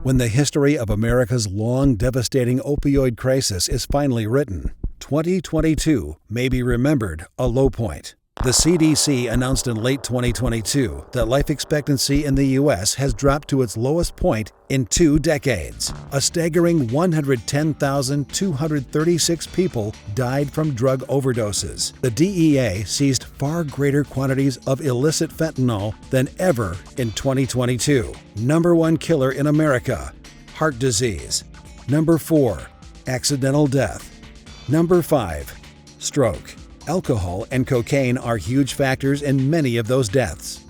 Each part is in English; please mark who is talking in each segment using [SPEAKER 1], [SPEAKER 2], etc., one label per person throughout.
[SPEAKER 1] when the history of America's long, devastating opioid crisis is finally written, 2022 may be remembered a low point. The CDC announced in late 2022 that life expectancy in the U.S. has dropped to its lowest point in 2 decades. A staggering 110,236 people died from drug overdoses. The DEA seized far greater quantities of illicit fentanyl than ever in 2022. Number 1 killer in America, heart disease. Number 4, accidental death. Number 5, stroke. Alcohol and cocaine are huge factors in many of those deaths.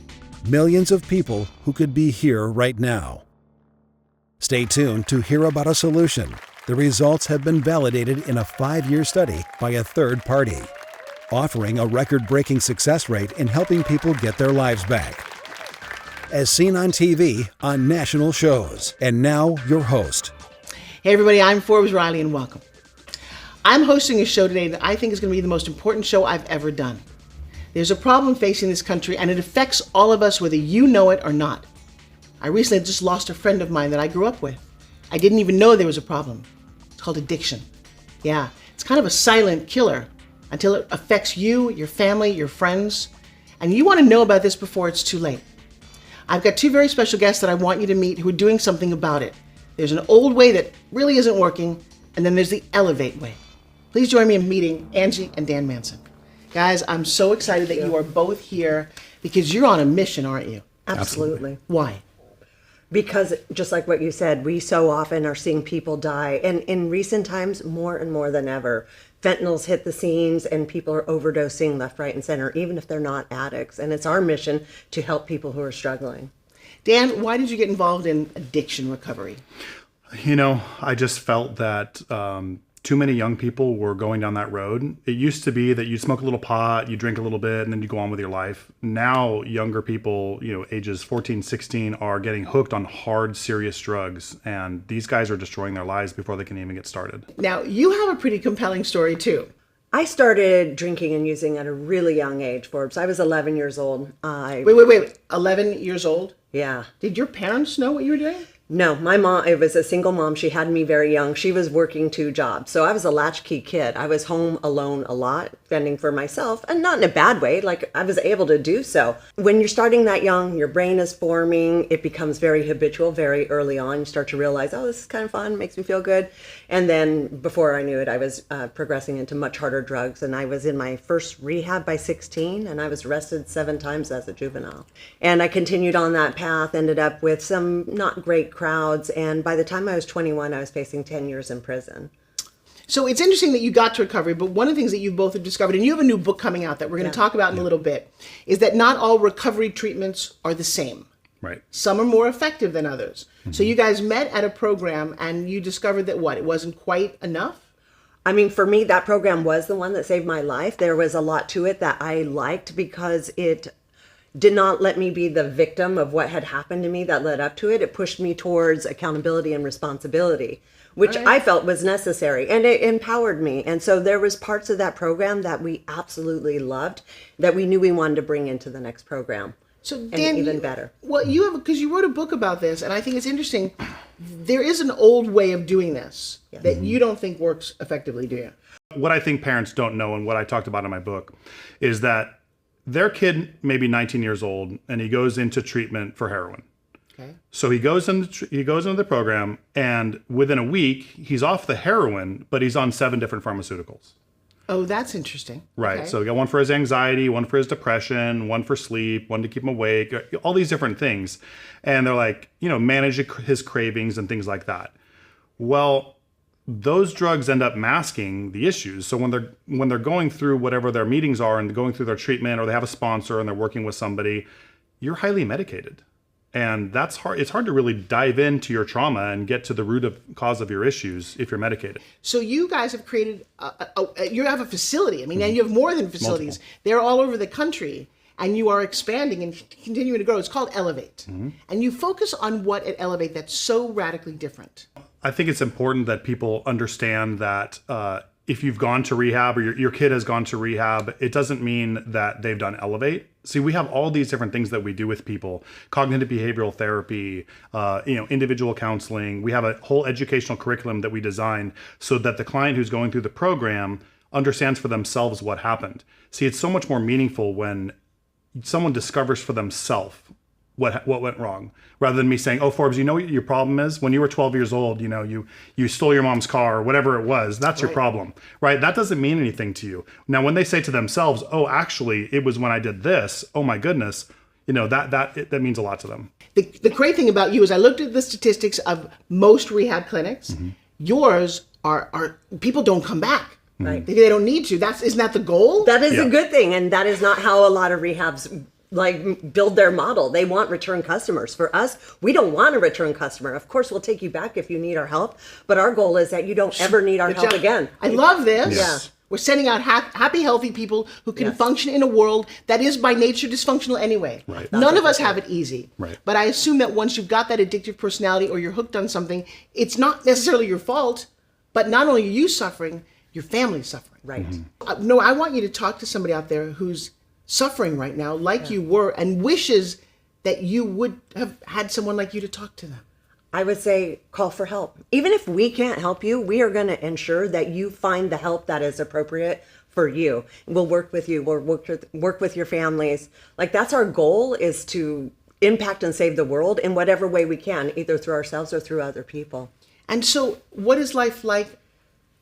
[SPEAKER 1] Millions of people who could be here right now. Stay tuned to hear about a solution. The results have been validated in a 5-year study by a third party, offering a record-breaking success rate in helping people get their lives back. As seen on TV, on national shows. And now, your host.
[SPEAKER 2] Hey everybody, I'm Forbes Riley and welcome. I'm hosting a show today that I think is going to be the most important show I've ever done. There's a problem facing this country and it affects all of us whether you know it or not. I recently just lost a friend of mine that I grew up with. I didn't even know there was a problem. It's called addiction. Yeah, it's kind of a silent killer until it affects you, your family, your friends. And you want to know about this before it's too late. I've got 2 very special guests that I want you to meet who are doing something about it. There's an old way that really isn't working, and then there's the Elevate way. Please join me in meeting Angie and Dan Manson. Guys, I'm so excited that you are both here because you're on a mission, aren't you?
[SPEAKER 3] Absolutely.
[SPEAKER 2] Why?
[SPEAKER 3] Because just like what you said, we so often are seeing people die. And in recent times, more and more than ever, fentanyl's hit the scenes and people are overdosing left, right, and center, even if they're not addicts. And it's our mission to help people who are struggling.
[SPEAKER 2] Dan, why did you get involved in addiction recovery?
[SPEAKER 4] You know, I just felt that too many young people were going down that road. It used to be that you smoke a little pot, you drink a little bit, and then you go on with your life. Now, younger people, ages 14, 16, are getting hooked on hard, serious drugs. And these guys are destroying their lives before they can even get started.
[SPEAKER 2] Now, you have a pretty compelling story, too.
[SPEAKER 3] I started drinking and using at a really young age, Forbes. I was 11 years old.
[SPEAKER 2] Wait. 11 years old?
[SPEAKER 3] Yeah.
[SPEAKER 2] Did your parents know what you were doing?
[SPEAKER 3] No, my mom, it was a single mom. She had me very young. She was working 2 jobs. So I was a latchkey kid. I was home alone a lot, fending for myself, and not in a bad way. Like, I was able to do so. When you're starting that young, your brain is forming. It becomes very habitual very early on. You start to realize, oh, this is kind of fun, makes me feel good. And then before I knew it, I was progressing into much harder drugs. And I was in my first rehab by 16, and I was arrested 7 times as a juvenile. And I continued on that path, ended up with some not great crowds, and by the time I was 21, I was facing 10 years in prison.
[SPEAKER 2] So it's interesting that you got to recovery, but one of the things that you both have discovered, and you have a new book coming out that we're going to talk about in a little bit, is that not all recovery treatments are the same.
[SPEAKER 4] Right.
[SPEAKER 2] Some are more effective than others. Mm-hmm. So you guys met at a program and you discovered that it wasn't quite enough?
[SPEAKER 3] I mean, for me, that program was the one that saved my life. There was a lot to it that I liked because it did not let me be the victim of what had happened to me that led up to it. It pushed me towards accountability and responsibility, which I felt was necessary, and it empowered me. And so there was parts of that program that we absolutely loved that we knew we wanted to bring into the next program.
[SPEAKER 2] So Dan,
[SPEAKER 3] and even better.
[SPEAKER 2] Well, because you wrote a book about this, and I think it's interesting. There is an old way of doing this that you don't think works effectively, do you?
[SPEAKER 4] What I think parents don't know, and what I talked about in my book, is that their kid may be 19 years old and he goes into treatment for heroin. Okay. So he goes into the program, and within a week he's off the heroin, but he's on 7 different pharmaceuticals.
[SPEAKER 2] Oh, that's interesting.
[SPEAKER 4] Right.
[SPEAKER 2] Okay.
[SPEAKER 4] So we got one for his anxiety, one for his depression, one for sleep, one to keep him awake, all these different things. And they're like, manage his cravings and things like that. Well, those drugs end up masking the issues. So when they're going through whatever their meetings are and going through their treatment, or they have a sponsor and they're working with somebody, you're highly medicated. And that's hard. It's hard to really dive into your trauma and get to the root of cause of your issues if you're medicated.
[SPEAKER 2] So you guys have created, you have a facility. I mean, and you have more than facilities. Multiple. They're all over the country, and you are expanding and continuing to grow. It's called Elevate. Mm-hmm. And you focus on what at Elevate that's so radically different.
[SPEAKER 4] I think it's important that people understand that if you've gone to rehab or your kid has gone to rehab, it doesn't mean that they've done Elevate. See, we have all these different things that we do with people: cognitive behavioral therapy, individual counseling. We have a whole educational curriculum that we design so that the client who's going through the program understands for themselves what happened. See, it's so much more meaningful when someone discovers for themselves what went wrong, rather than me saying, "Oh, Forbes, you know what your problem is? When you were 12 years old, you stole your mom's car or whatever it was. That's your problem," right? That doesn't mean anything to you. Now, when they say to themselves, "Oh, actually, it was when I did this. Oh my goodness," that means a lot to them.
[SPEAKER 2] The great thing about you is I looked at the statistics of most rehab clinics. Yours are people don't come back.
[SPEAKER 3] Right.
[SPEAKER 2] They don't need to. Isn't that the goal?
[SPEAKER 3] That is a good thing, and that is not how a lot of rehabs build their model. They want return customers. For us, we don't want a return customer. Of course, we'll take you back if you need our help, but our goal is that you don't ever need our help again.
[SPEAKER 2] I love this.
[SPEAKER 3] Yeah.
[SPEAKER 2] We're sending out happy, healthy people who can function in a world that is by nature dysfunctional anyway.
[SPEAKER 4] Right.
[SPEAKER 2] None of us have it easy.
[SPEAKER 4] Right.
[SPEAKER 2] But I assume that once you've got that addictive personality or you're hooked on something, it's not necessarily your fault, but not only are you suffering, your family's suffering.
[SPEAKER 3] Right.
[SPEAKER 2] No, I want you to talk to somebody out there who's suffering right now like you were and wishes that you would have had someone like you to talk to them.
[SPEAKER 3] I would say call for help. Even if we can't help you, we are going to ensure that you find the help that is appropriate for you. We'll work with you. We'll work with your families. That's our goal, is to impact and save the world in whatever way we can, either through ourselves or through other people.
[SPEAKER 2] And so what is life like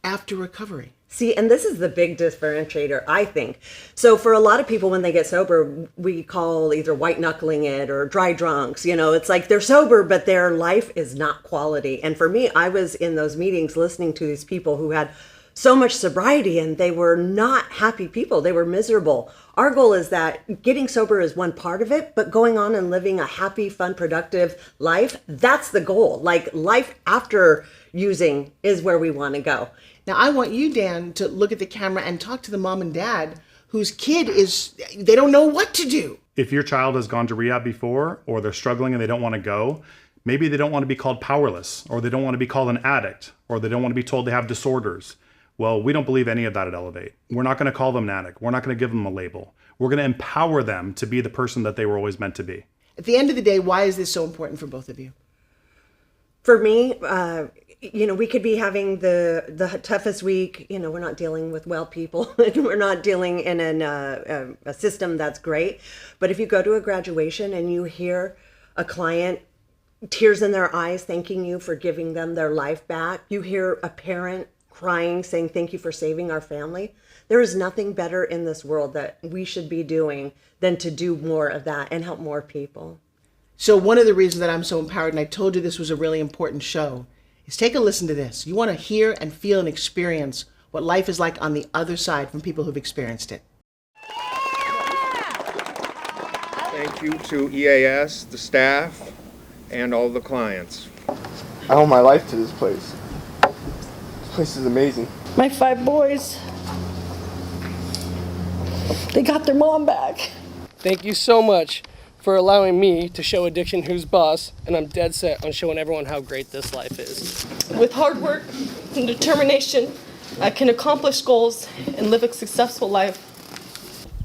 [SPEAKER 2] after recovery?
[SPEAKER 3] See, and this is the big differentiator, I think. So for a lot of people, when they get sober, we call either white knuckling it or dry drunks. It's like they're sober, but their life is not quality. And for me, I was in those meetings listening to these people who had so much sobriety and they were not happy people. They were miserable. Our goal is that getting sober is one part of it, but going on and living a happy, fun, productive life, that's the goal. Life after using is where we want to go.
[SPEAKER 2] Now, I want you, Dan, to look at the camera and talk to the mom and dad whose kid they don't know what to do.
[SPEAKER 4] If your child has gone to rehab before, or they're struggling and they don't want to go, maybe they don't want to be called powerless, or they don't want to be called an addict, or they don't want to be told they have disorders. Well, we don't believe any of that at Elevate. We're not going to call them an addict. We're not going to give them a label. We're going to empower them to be the person that they were always meant to be.
[SPEAKER 2] At the end of the day, why is this so important for both of you?
[SPEAKER 3] For me, we could be having the toughest week. We're not dealing with well people. We're not dealing in a system that's great. But if you go to a graduation and you hear a client, tears in their eyes, thanking you for giving them their life back, you hear a parent crying, saying, "Thank you for saving our family." There is nothing better in this world that we should be doing than to do more of that and help more people.
[SPEAKER 2] So one of the reasons that I'm so empowered, and I told you this was a really important show, is take a listen to this. You want to hear and feel and experience what life is like on the other side from people who've experienced it.
[SPEAKER 5] Thank you to EAS, the staff, and all the clients.
[SPEAKER 6] I owe my life to this place. This place is amazing.
[SPEAKER 7] My 5 boys, they got their mom back.
[SPEAKER 8] Thank you so much for allowing me to show Addiction Who's Boss, and I'm dead set on showing everyone how great this life is.
[SPEAKER 7] With hard work and determination, I can accomplish goals and live a successful life.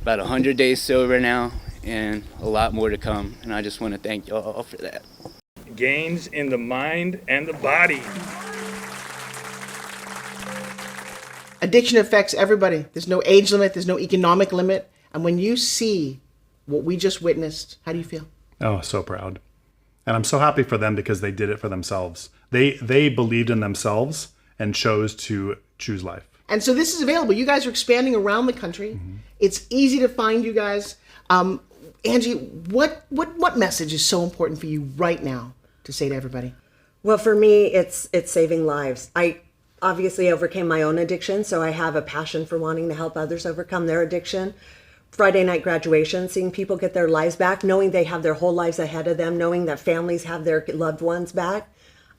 [SPEAKER 9] About 100 days sober now, and a lot more to come, and I just want to thank y'all for that.
[SPEAKER 10] Gains in the mind and the body.
[SPEAKER 2] Addiction affects everybody. There's no age limit, there's no economic limit. And when you see what we just witnessed, how do you feel?
[SPEAKER 4] Oh, so proud. And I'm so happy for them because they did it for themselves. They believed in themselves and chose to choose life.
[SPEAKER 2] And so this is available. You guys are expanding around the country. Mm-hmm. It's easy to find you guys. Angie, what message is so important for you right now to say to everybody?
[SPEAKER 3] Well, for me, it's saving lives. I obviously overcame my own addiction, so I have a passion for wanting to help others overcome their addiction. Friday night graduation, seeing people get their lives back, knowing they have their whole lives ahead of them, knowing that families have their loved ones back.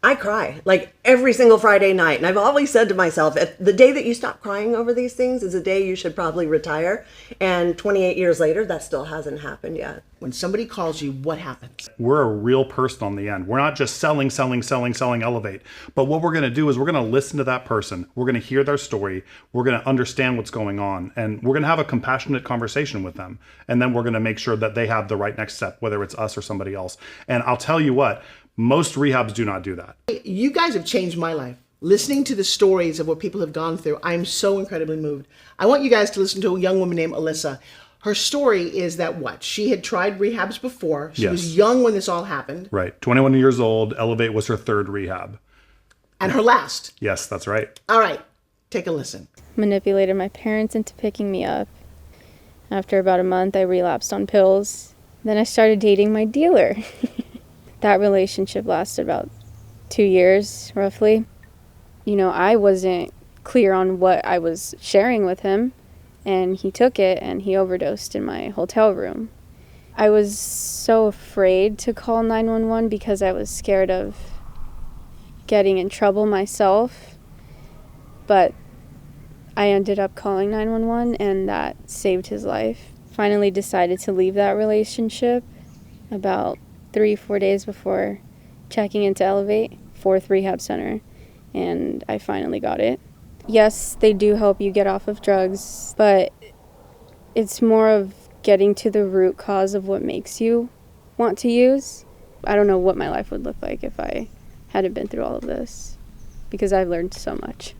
[SPEAKER 3] I cry like every single Friday night. And I've always said to myself, the day that you stop crying over these things is the day you should probably retire. And 28 years later, that still hasn't happened yet.
[SPEAKER 2] When somebody calls you, what happens?
[SPEAKER 4] We're a real person on the end. We're not just selling, Elevate. But what we're going to do is we're going to listen to that person. We're going to hear their story. We're going to understand what's going on. And we're going to have a compassionate conversation with them. And then we're going to make sure that they have the right next step, whether it's us or somebody else. And I'll tell you what, most rehabs do not do that.
[SPEAKER 2] You guys have changed my life. Listening to the stories of what people have gone through, I'm so incredibly moved. I want you guys to listen to a young woman named Alyssa. Her story is that she had tried rehabs before. She was young when this all happened.
[SPEAKER 4] Right. 21 years old. Elevate was her third rehab.
[SPEAKER 2] And her last.
[SPEAKER 4] Yes, that's right.
[SPEAKER 2] All right. Take a listen.
[SPEAKER 11] Manipulated my parents into picking me up. After about a month, I relapsed on pills. Then I started dating my dealer. That relationship lasted about 2 years, roughly. You know, I wasn't clear on what I was sharing with him, and he took it and he overdosed in my hotel room. I was so afraid to call 911 because I was scared of getting in trouble myself, but I ended up calling 911 and that saved his life. Finally decided to leave that relationship about 3-4 days before checking into Elevate, 4th Rehab Center, and I finally got it. Yes, they do help you get off of drugs, but it's more of getting to the root cause of what makes you want to use. I don't know what my life would look like if I hadn't been through all of this, because I've learned so much.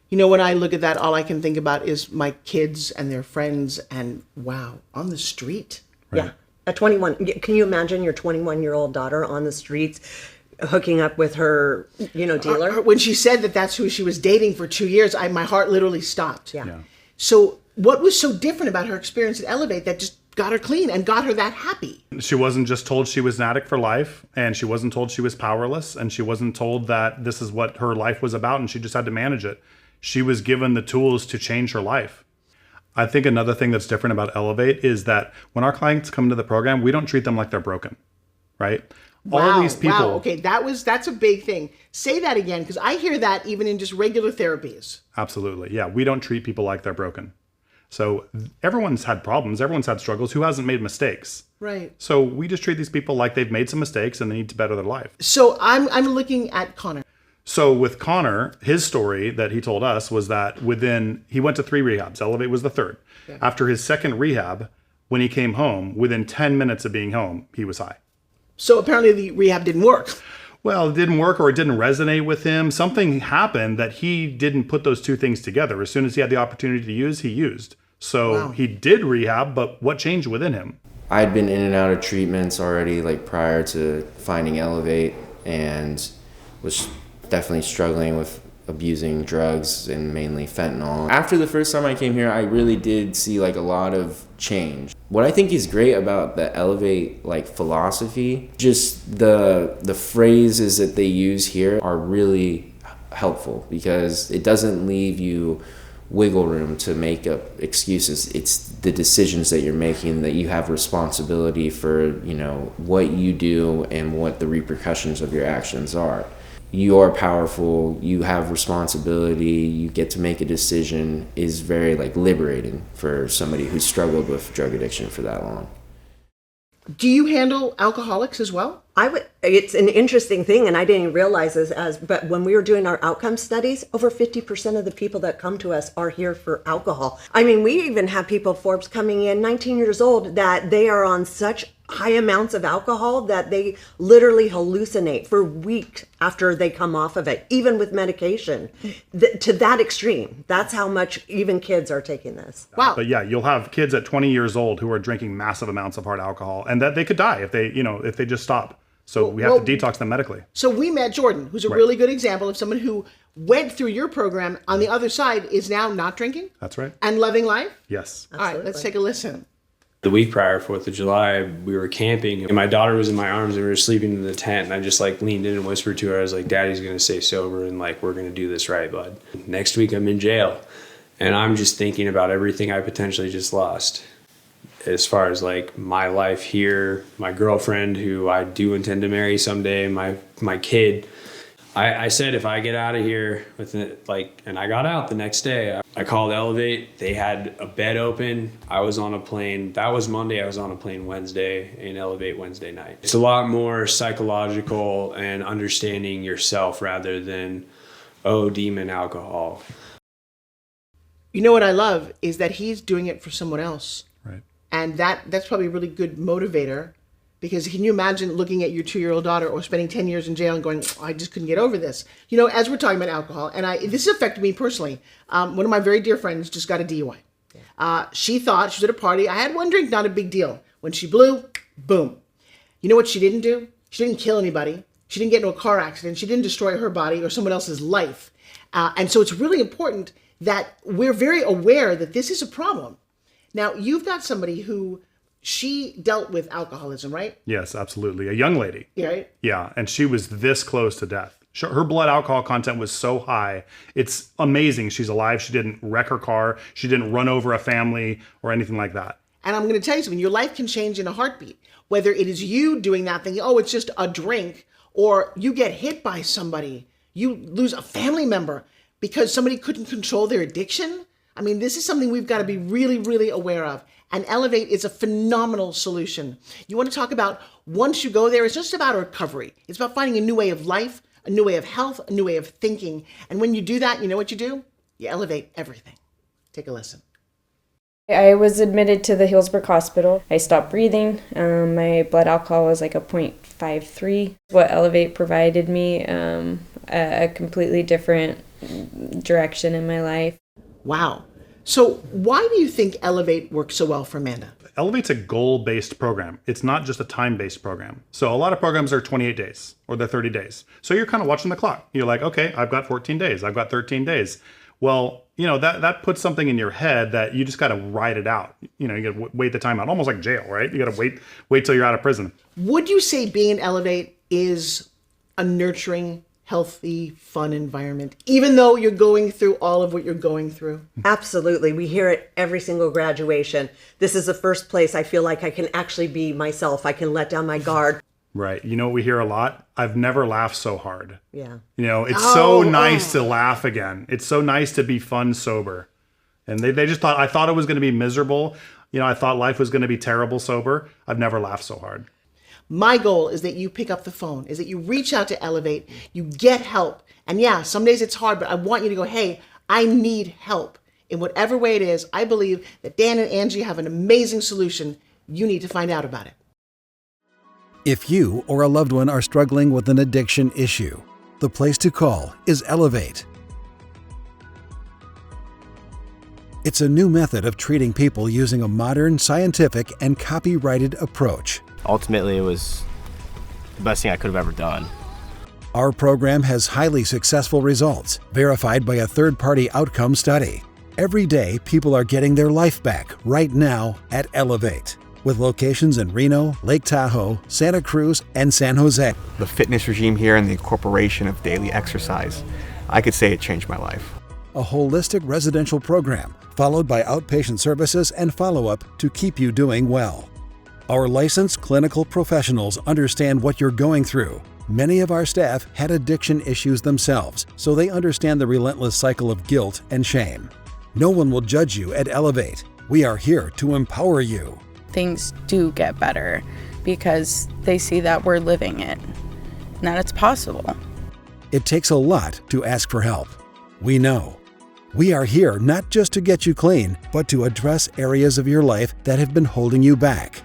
[SPEAKER 2] You know, when I look at that, all I can think about is my kids and their friends and, wow, on the street.
[SPEAKER 4] Right.
[SPEAKER 3] Yeah. At 21, can you imagine your 21-year-old daughter on the streets hooking up with her, dealer?
[SPEAKER 2] When she said that that's who she was dating for 2 years, my heart literally stopped.
[SPEAKER 3] Yeah.
[SPEAKER 2] So what was so different about her experience at Elevate that just got her clean and got her that happy?
[SPEAKER 4] She wasn't just told she was an addict for life, and she wasn't told she was powerless, and she wasn't told that this is what her life was about and she just had to manage it. She was given the tools to change her life. I think another thing that's different about Elevate is that when our clients come to the program, we don't treat them like they're broken, right?
[SPEAKER 2] Wow,
[SPEAKER 4] all these people.
[SPEAKER 2] Wow. Okay, that's a big thing. Say that again, because I hear that even in just regular therapies.
[SPEAKER 4] Absolutely. Yeah, we don't treat people like they're broken. So everyone's had problems. Everyone's had struggles. Who hasn't made mistakes?
[SPEAKER 2] Right.
[SPEAKER 4] So we just treat these people like they've made some mistakes and they need to better their life.
[SPEAKER 2] So I'm looking at Connor.
[SPEAKER 4] So with Connor, his story that he told us was that he went to 3 rehabs. Elevate was the 3rd. Yeah. After his 2nd rehab, when he came home, within 10 minutes of being home, he was high.
[SPEAKER 2] So apparently the rehab didn't work.
[SPEAKER 4] Well, it didn't work, or it didn't resonate with him. Something happened that he didn't put those two things together. As soon as he had the opportunity to use, he used. So He did rehab, but what changed within him?
[SPEAKER 12] I'd been in and out of treatments already, like prior to finding Elevate, and was definitely struggling with abusing drugs and mainly fentanyl. After the first time I came here, I really did see like a lot of change. What I think is great about the Elevate philosophy, just the phrases that they use here are really helpful because it doesn't leave you wiggle room to make up excuses. It's the decisions that you're making, that you have responsibility for, what you do and what the repercussions of your actions are. You are powerful, you have responsibility, you get to make a decision is very liberating for somebody who's struggled with drug addiction for that long.
[SPEAKER 2] Do you handle alcoholics as well?
[SPEAKER 3] It's an interesting thing, and I didn't realize this but when we were doing our outcome studies, over 50% of the people that come to us are here for alcohol. I mean, we even have people, Forbes, coming in 19 years old that they are on such high amounts of alcohol that they literally hallucinate for weeks after they come off of it, even with medication. To that extreme. That's how much even kids are taking this.
[SPEAKER 2] Wow.
[SPEAKER 4] But yeah, you'll have kids at 20 years old who are drinking massive amounts of hard alcohol, and that they could die if they just stop. So we have to detox them medically.
[SPEAKER 2] So we met Jordan, who's a really good example of someone who went through your program on the other side, is now not drinking.
[SPEAKER 4] That's right.
[SPEAKER 2] And loving life.
[SPEAKER 4] Yes.
[SPEAKER 2] Absolutely. All right, let's take a listen.
[SPEAKER 13] The week prior, 4th of July, we were camping and my daughter was in my arms and we were sleeping in the tent, and I just leaned in and whispered to her, I was like, Daddy's going to stay sober and we're going to do this right, bud. Next week I'm in jail and I'm just thinking about everything I potentially just lost. As far as my life here, my girlfriend who I do intend to marry someday, my kid, I said if I get out of here with it, and I got out the next day. I called Elevate. They had a bed open. I was on a plane. That was Monday. I was on a plane Wednesday and Elevate Wednesday night. It's a lot more psychological and understanding yourself rather than, oh, demon alcohol.
[SPEAKER 2] You know what I love is that he's doing it for someone else.
[SPEAKER 4] Right.
[SPEAKER 2] And that's probably a really good motivator, because can you imagine looking at your 2-year-old daughter or spending 10 years in jail and going, oh, I just couldn't get over this. You know, as we're talking about alcohol, and this has affected me personally. One of my very dear friends just got a DUI. She thought, she was at a party, I had one drink, not a big deal. When she blew, boom. You know what she didn't do? She didn't kill anybody. She didn't get into a car accident. She didn't destroy her body or someone else's life. And so it's really important that we're very aware that this is a problem. Now, you've got somebody who, she dealt with alcoholism, right?
[SPEAKER 4] Yes, absolutely. A young lady.
[SPEAKER 2] Yeah, right?
[SPEAKER 4] Yeah, and she was this close to death. Her blood alcohol content was so high. It's amazing she's alive. She didn't wreck her car. She didn't run over a family or anything like that.
[SPEAKER 2] And I'm going to tell you something. Your life can change in a heartbeat. Whether it is you doing that thing, oh, it's just a drink, or you get hit by somebody, you lose a family member because somebody couldn't control their addiction. I mean, this is something we've got to be really, really aware of. And Elevate is a phenomenal solution. You want to talk about, once you go there, it's just about recovery. It's about finding a new way of life, a new way of health, a new way of thinking. And when you do that, you know what you do? You elevate everything. Take a listen.
[SPEAKER 11] I was admitted to the Healdsburg Hospital. I stopped breathing. My blood alcohol was like a 0.53. What Elevate provided me, a completely different direction in my life.
[SPEAKER 2] Wow. So why do you think Elevate works so well for Amanda?
[SPEAKER 4] Elevate's a goal-based program. It's not just a time-based program. So a lot of programs are 28 days or they're 30 days. So you're kind of watching the clock. You're like, okay, I've got 14 days. I've got 13 days. Well, you know, that puts something in your head that you just got to ride it out. You know, you got to wait the time out, almost like jail, right? You got to wait till you're out of prison.
[SPEAKER 2] Would you say being in Elevate is a nurturing, healthy, fun environment, even though you're going through all of what you're going through?
[SPEAKER 3] Absolutely. We hear it every single graduation. This is the first place I feel like I can actually be myself. I can let down my guard.
[SPEAKER 4] Right. You know what we hear a lot? I've never laughed so hard.
[SPEAKER 3] Yeah.
[SPEAKER 4] You know, it's so nice to laugh again. It's so nice to be fun sober. And they just thought, I thought it was going to be miserable. You know, I thought life was going to be terrible sober. I've never laughed so hard.
[SPEAKER 2] My goal is that you pick up the phone, is that you reach out to Elevate, you get help. And yeah, some days it's hard, but I want you to go, hey, I need help. In whatever way it is, I believe that Dan and Angie have an amazing solution. You need to find out about it.
[SPEAKER 1] If you or a loved one are struggling with an addiction issue, the place to call is Elevate. It's a new method of treating people using a modern, scientific, and copyrighted approach.
[SPEAKER 14] Ultimately, it was the best thing I could have ever done.
[SPEAKER 1] Our program has highly successful results, verified by a third-party outcome study. Every day, people are getting their life back right now at Elevate, with locations in Reno, Lake Tahoe, Santa Cruz, and San Jose.
[SPEAKER 15] The fitness regime here and the incorporation of daily exercise, I could say it changed my life.
[SPEAKER 1] A holistic residential program, followed by outpatient services and follow-up to keep you doing well. Our licensed clinical professionals understand what you're going through. Many of our staff had addiction issues themselves, so they understand the relentless cycle of guilt and shame. No one will judge you at Elevate. We are here to empower you.
[SPEAKER 16] Things do get better because they see that we're living it and that it's possible.
[SPEAKER 1] It takes a lot to ask for help. We know. We are here not just to get you clean, but to address areas of your life that have been holding you back.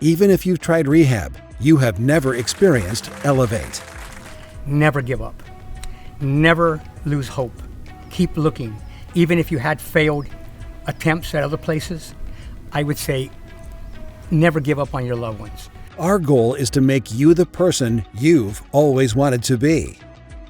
[SPEAKER 1] Even if you've tried rehab, you have never experienced Elevate.
[SPEAKER 17] Never give up. Never lose hope. Keep looking. Even if you had failed attempts at other places, I would say never give up on your loved ones.
[SPEAKER 1] Our goal is to make you the person you've always wanted to be.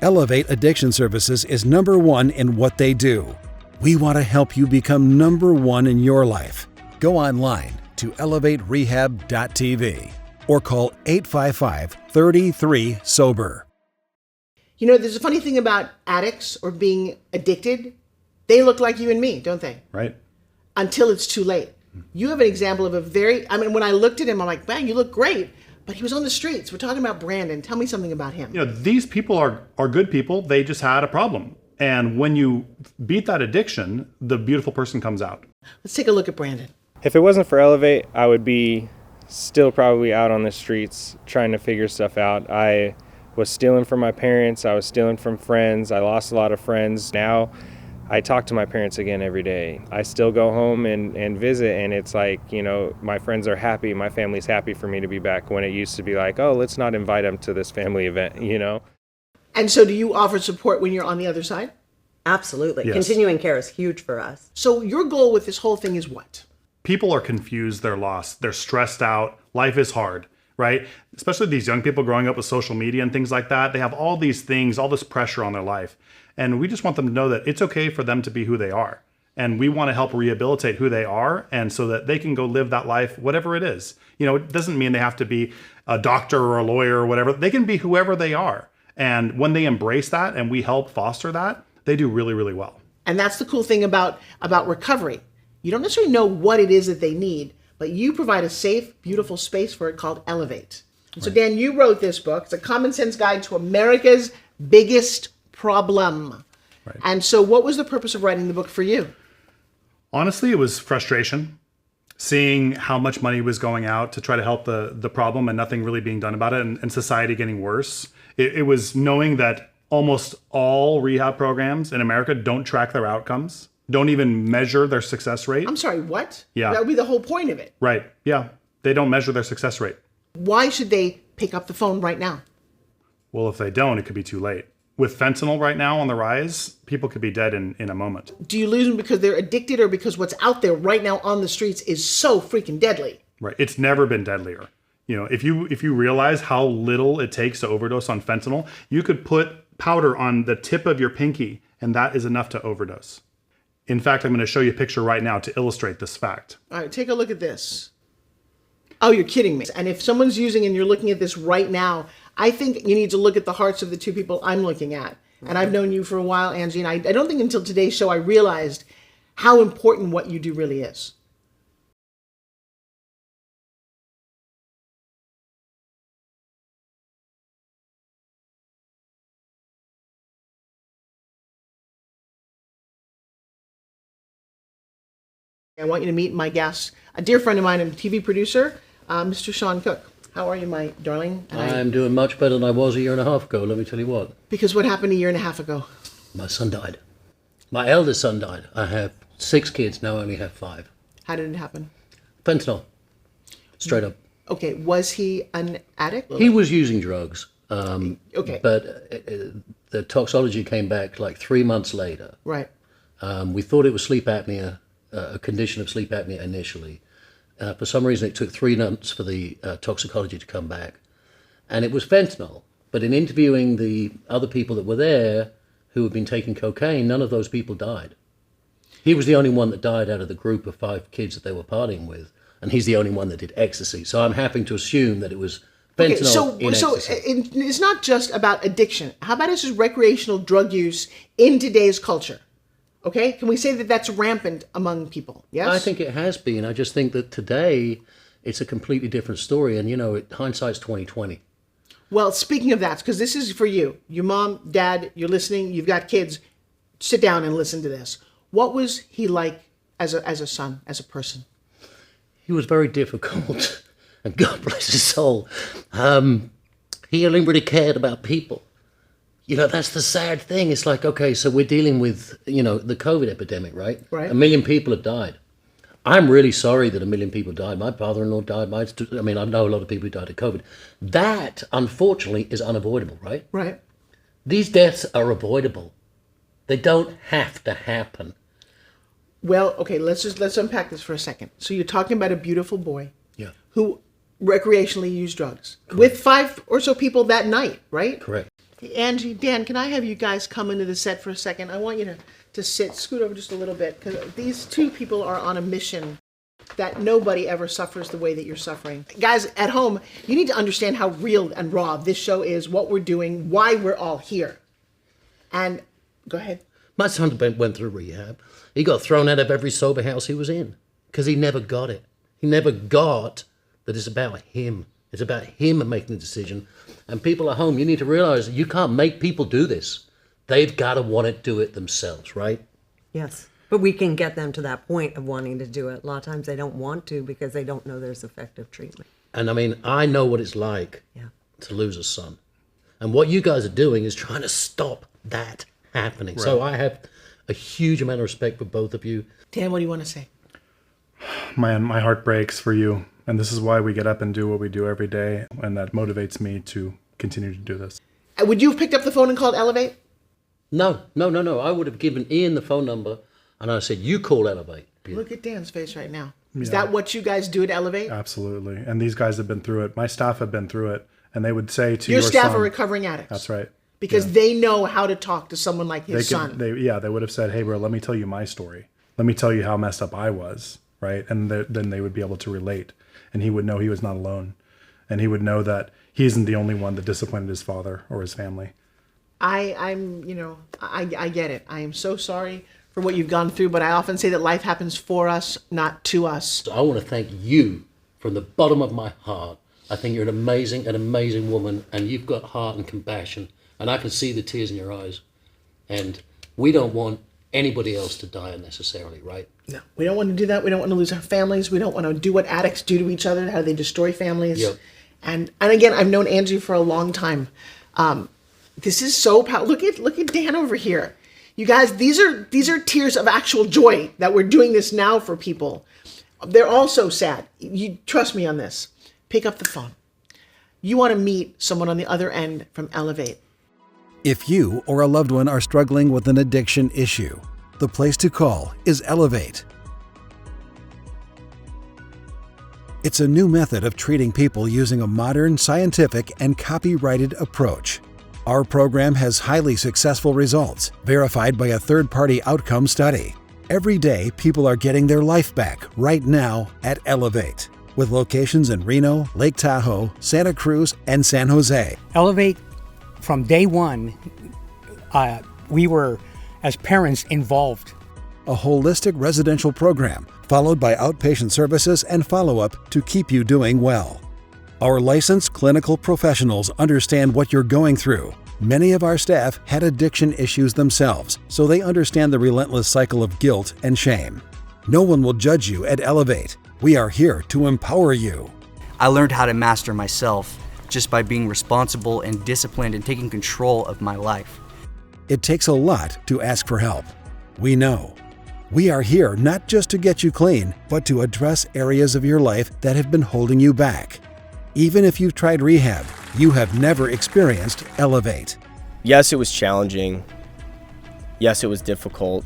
[SPEAKER 1] Elevate Addiction Services is #1 in what they do. We want to help you become #1 in your life. Go online to elevaterehab.tv or call 855-33-SOBER.
[SPEAKER 2] You know, there's a funny thing about addicts or being addicted. They look like you and me, don't they?
[SPEAKER 4] Right.
[SPEAKER 2] Until it's too late. You have an example of when I looked at him, I'm like, man, you look great. But he was on the streets. We're talking about Brandon. Tell me something about him.
[SPEAKER 4] These people are good people. They just had a problem. And when you beat that addiction, the beautiful person comes out.
[SPEAKER 2] Let's take a look at Brandon.
[SPEAKER 18] If it wasn't for Elevate, I would be still probably out on the streets trying to figure stuff out. I was stealing from my parents. I was stealing from friends. I lost a lot of friends. Now I talk to my parents again every day. I still go home and visit, and it's like, my friends are happy. My family's happy for me to be back, when it used to be like, oh, let's not invite them to this family event,
[SPEAKER 2] And so do you offer support when you're on the other side?
[SPEAKER 3] Absolutely.
[SPEAKER 4] Yes.
[SPEAKER 3] Continuing care is huge for us.
[SPEAKER 2] So your goal with this whole thing is what?
[SPEAKER 4] People are confused, they're lost, they're stressed out, life is hard, right? Especially these young people growing up with social media and things like that. They have all these things, all this pressure on their life. And we just want them to know that it's okay for them to be who they are. And we want to help rehabilitate who they are, and so that they can go live that life, whatever it is. It doesn't mean they have to be a doctor or a lawyer or whatever. They can be whoever they are. And when they embrace that and we help foster that, they do really, really well.
[SPEAKER 2] And that's the cool thing about recovery. You don't necessarily know what it is that they need, but you provide a safe, beautiful space for it called Elevate. And so, Dan, you wrote this book. It's a common sense guide to America's biggest problem. Right. And so what was the purpose of writing the book for you?
[SPEAKER 4] Honestly, it was frustration. Seeing how much money was going out to try to help the problem and nothing really being done about it, and society getting worse. It was knowing that almost all rehab programs in America don't track their outcomes, don't even measure their success rate.
[SPEAKER 2] I'm sorry, what?
[SPEAKER 4] Yeah.
[SPEAKER 2] That would be the whole point of it.
[SPEAKER 4] Right. Yeah. They don't measure their success rate.
[SPEAKER 2] Why should they pick up the phone right now?
[SPEAKER 4] Well, if they don't, it could be too late. With fentanyl right now on the rise, people could be dead in a moment.
[SPEAKER 2] Do you lose them because they're addicted, or because what's out there right now on the streets is so freaking deadly?
[SPEAKER 4] Right. It's never been deadlier. If you realize how little it takes to overdose on fentanyl, you could put powder on the tip of your pinky, and that is enough to overdose. In fact, I'm going to show you a picture right now to illustrate this fact.
[SPEAKER 2] All right, take a look at this. Oh, you're kidding me. And if someone's using and you're looking at this right now, I think you need to look at the hearts of the two people I'm looking at. And I've known you for a while, Angie, and I don't think until today's show I realized how important what you do really is. I want you to meet my guest, a dear friend of mine and TV producer, Mr. Sean Cook. How are you, my darling?
[SPEAKER 19] I'm doing much better than I was a year and a half ago, let me tell you what.
[SPEAKER 2] Because what happened a year and a half ago?
[SPEAKER 19] My son died. My eldest son died. I have 6 kids, now I only have 5.
[SPEAKER 2] How did it happen?
[SPEAKER 19] Fentanyl. Straight up.
[SPEAKER 2] Okay, was he an addict?
[SPEAKER 19] He was using drugs.
[SPEAKER 2] Okay.
[SPEAKER 19] But the toxicology came back like 3 months later.
[SPEAKER 2] Right.
[SPEAKER 19] We thought it was sleep apnea, a condition of sleep apnea initially. For some reason, it took 3 months for the toxicology to come back. And it was fentanyl. But in interviewing the other people that were there who had been taking cocaine, none of those people died. He was the only one that died out of the group of 5 kids that they were partying with. And he's the only one that did ecstasy. So I'm having to assume that it was fentanyl in ecstasy.
[SPEAKER 2] It's not just about addiction. How about it's just recreational drug use in today's culture? Okay, can we say that that's rampant among people? Yes?
[SPEAKER 19] I think it has been. I just think that today it's a completely different story. And, hindsight's 20/20.
[SPEAKER 2] Well, speaking of that, because this is for you. Your mom, dad, you're listening, you've got kids. Sit down and listen to this. What was he like as a son, as a person?
[SPEAKER 19] He was very difficult. And God bless his soul. He only really cared about people. That's the sad thing. It's like, okay, so we're dealing with, the COVID epidemic, right?
[SPEAKER 2] Right.
[SPEAKER 19] 1 million people have died. I'm really sorry that 1 million people died. My father-in-law died. I know a lot of people who died of COVID. That, unfortunately, is unavoidable, right?
[SPEAKER 2] Right.
[SPEAKER 19] These deaths are avoidable. They don't have to happen.
[SPEAKER 2] Well, okay, let's unpack this for a second. So you're talking about a beautiful boy,
[SPEAKER 19] yeah,
[SPEAKER 2] who recreationally used drugs. Correct. With 5 or so people that night, right?
[SPEAKER 19] Correct.
[SPEAKER 2] Angie, Dan, can I have you guys come into the set for a second? I want you to scoot over just a little bit, because these two people are on a mission that nobody ever suffers the way that you're suffering. Guys, at home, you need to understand how real and raw this show is, what we're doing, why we're all here. And go ahead.
[SPEAKER 19] My son went through rehab. He got thrown out of every sober house he was in because he never got it. He never got that it's about him. It's about him making the decision. And people at home, you need to realize that you can't make people do this. They've got to want to do it themselves, right?
[SPEAKER 3] Yes. But we can get them to that point of wanting to do it. A lot of times they don't want to because they don't know there's effective treatment.
[SPEAKER 19] And I mean, I know what it's like to lose a son. And what you guys are doing is trying to stop that happening. Right. So I have a huge amount of respect for both of you.
[SPEAKER 2] Dan, what do you want to say?
[SPEAKER 4] Man, my heart breaks for you. And this is why we get up and do what we do every day. And that motivates me to continue to do this.
[SPEAKER 2] Would you have picked up the phone and called Elevate?
[SPEAKER 19] No. I would have given Ian the phone number and I said, you call Elevate.
[SPEAKER 2] Look at Dan's face right now. Is that what you guys do at Elevate?
[SPEAKER 4] Absolutely. And these guys have been through it. My staff have been through it. And they would say to
[SPEAKER 2] your staff
[SPEAKER 4] son,
[SPEAKER 2] are recovering addicts.
[SPEAKER 4] That's right.
[SPEAKER 2] Because they know how to talk to someone like his son.
[SPEAKER 4] They would have said, hey, bro, let me tell you my story. Let me tell you how messed up I was, right? And then they would be able to relate. And he would know he was not alone. And he would know that he isn't the only one that disappointed his father or his family.
[SPEAKER 2] I get it. I am so sorry for what you've gone through, but I often say that life happens for us, not to us.
[SPEAKER 19] So I want to thank you from the bottom of my heart. I think you're an amazing woman, and you've got heart and compassion, and I can see the tears in your eyes. And we don't want anybody else to die unnecessarily, right?
[SPEAKER 2] No, we don't want to do that. We don't want to lose our families. We don't want to do what addicts do to each other, how they destroy families. Yep. And again, I've known Angie for a long time. This is so powerful. Look at Dan over here. You guys, these are tears of actual joy that we're doing this now for people. They're all so sad. You trust me on this. Pick up the phone. You want to meet someone on the other end from Elevate.
[SPEAKER 1] If you or a loved one are struggling with an addiction issue, the place to call is Elevate. It's a new method of treating people using a modern, scientific, and copyrighted approach. Our program has highly successful results, verified by a third-party outcome study. Every day, people are getting their life back right now at Elevate, with locations in Reno, Lake Tahoe, Santa Cruz, and San Jose.
[SPEAKER 17] Elevate, from day one, we were, as parents, involved.
[SPEAKER 1] A holistic residential program, followed by outpatient services and follow-up to keep you doing well. Our licensed clinical professionals understand what you're going through. Many of our staff had addiction issues themselves, so they understand the relentless cycle of guilt and shame. No one will judge you at Elevate. We are here to empower you.
[SPEAKER 20] I learned how to master myself just by being responsible and disciplined and taking control of my life.
[SPEAKER 1] It takes a lot to ask for help. We know. We are here not just to get you clean, but to address areas of your life that have been holding you back. Even if you've tried rehab, you have never experienced Elevate.
[SPEAKER 14] Yes, it was challenging. Yes, it was difficult.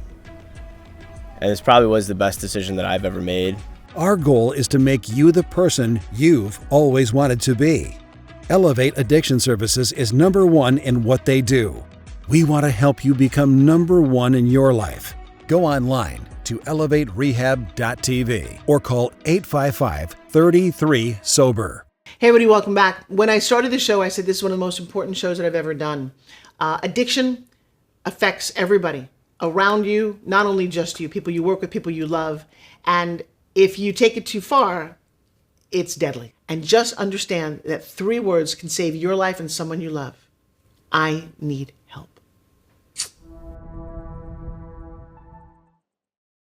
[SPEAKER 14] And this probably was the best decision that I've ever made.
[SPEAKER 1] Our goal is to make you the person you've always wanted to be. Elevate Addiction Services is #1 in what they do. We want to help you become #1 in your life. Go online to elevaterehab.tv or call 855-33-SOBER.
[SPEAKER 2] Hey everybody, welcome back. When I started the show, I said this is one of the most important shows that I've ever done. Addiction affects everybody around you, not only just you, people you work with, people you love. And if you take it too far, it's deadly. And just understand that 3 words can save your life and someone you love. I need